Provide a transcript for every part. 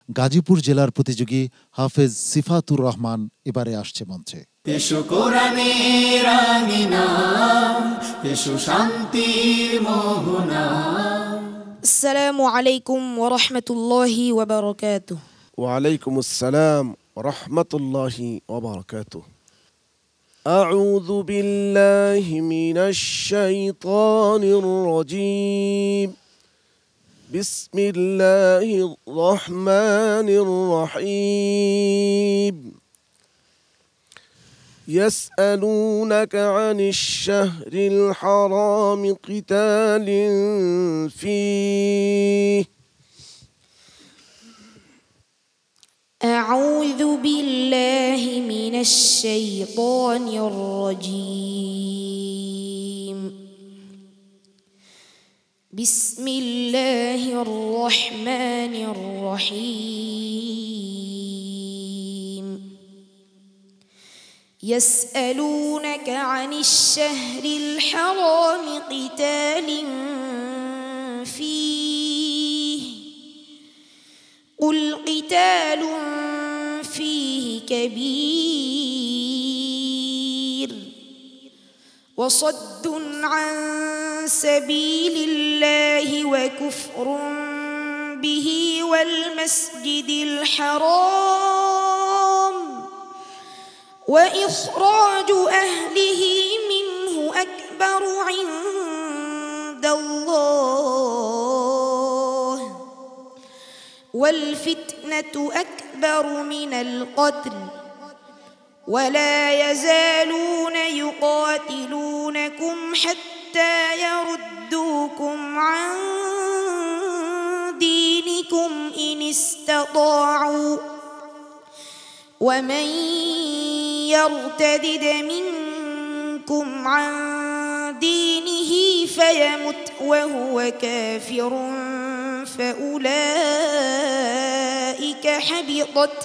গাজীপুর জেলার প্রতিযোগী হাফেজ সিফাতুর রহমান এবারে আসছে মঞ্চে। এসো কোরআনের আঙিনা, এসো শান্তির মোহনা। আসসালামু আলাইকুম ওয়া রাহমাতুল্লাহি ওয়া বারাকাতুহু। ওয়া আলাইকুমুস সালাম ওয়া রাহমাতুল্লাহি ওয়া বারাকাতুহু। আউযু বিল্লাহি মিনাশ শাইতানির রাজীম। বিসমিল্লাহির রহমানির রহিম। يسألونك عن الشهر الحرام قتال فيه. أعوذ بالله من الشيطان الرجيم. بسم الله الرحمن الرحيم. يسألونك عن الشهر الحرام قتال فيه قل قتال فيه كبير وصد عن سبيل الله وكفر به والمسجد الحرام وإخراج أهله منه أكبر عند الله والفتنة أكبر من القتل ولا يزالون يقاتلونكم حتى يردوكم عن دينكم إن استطاعوا ومن يرتدد منكم عن دينه فيمت وهو كافر فأولئك حبطت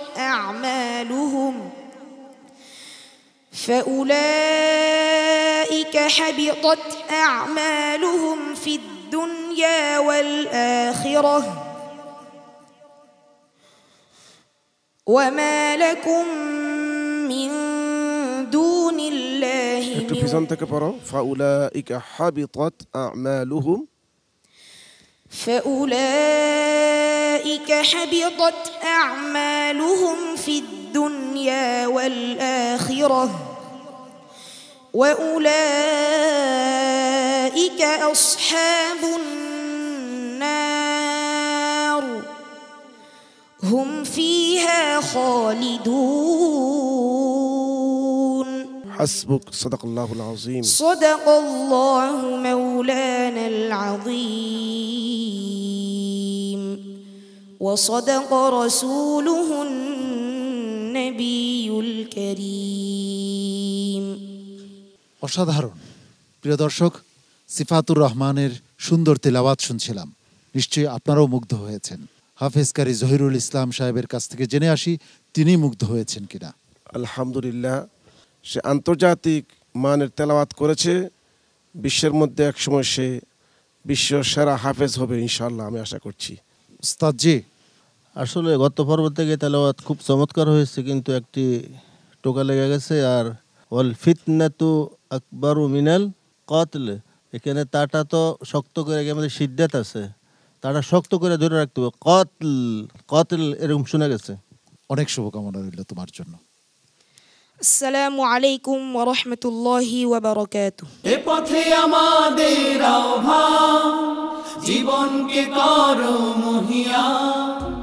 أعمالهم في الدنيا والآخرة وما لكم من دون الله فأولئك حبطت أعمالهم في الدنيا والآخرة وأولئك أصحاب النار هم فيها خالدون. حسبك. صدق الله العظيم. صدق الله مولانا العظيم وصدق رسوله النبي الكريم. অসাধারণ। প্রিয় দর্শক, সিফাতুর রহমানের সুন্দর তেলাওয়াত শুনছিলাম। নিশ্চয়ই আপনারাও মুগ্ধ হয়েছেন। হাফেজ কারি জহিরুল ইসলাম সাহেবের কাছ থেকে জেনে আসি তিনি মুগ্ধ হয়েছেন কিনা। আলহামদুলিল্লাহ, সে আন্তর্জাতিক মানের তেলাওয়াত করেছে। বিশ্বের মধ্যে একসময় সে বিশ্ব সেরা হাফেজ হবে ইনশাআল্লাহ, আমি আশা করছি। উস্তাদ জি, আসলে গত পর্ব থেকে তেলাওয়াত খুব চমৎকার হয়েছে, কিন্তু একটি টোকা লেগে গেছে। আর ওয়াল ফিতনাতু আকবারু মিনাল কতল, এখানে তাটা তো শক্ত করে, আমাদের সিদ্ধাত আছে, তাটা শক্ত করে ধরে রাখতে হবে। কতল কতল এরকম শোনা গেছে। অনেক শুভকামনা রইল তোমার জন্য। আসসালামু আলাইকুম ওয়া রাহমাতুল্লাহি ওয়া বারাকাতুহু। এ পথে আমাদের আহ্বান, জীবনকে করো মহিয়ান।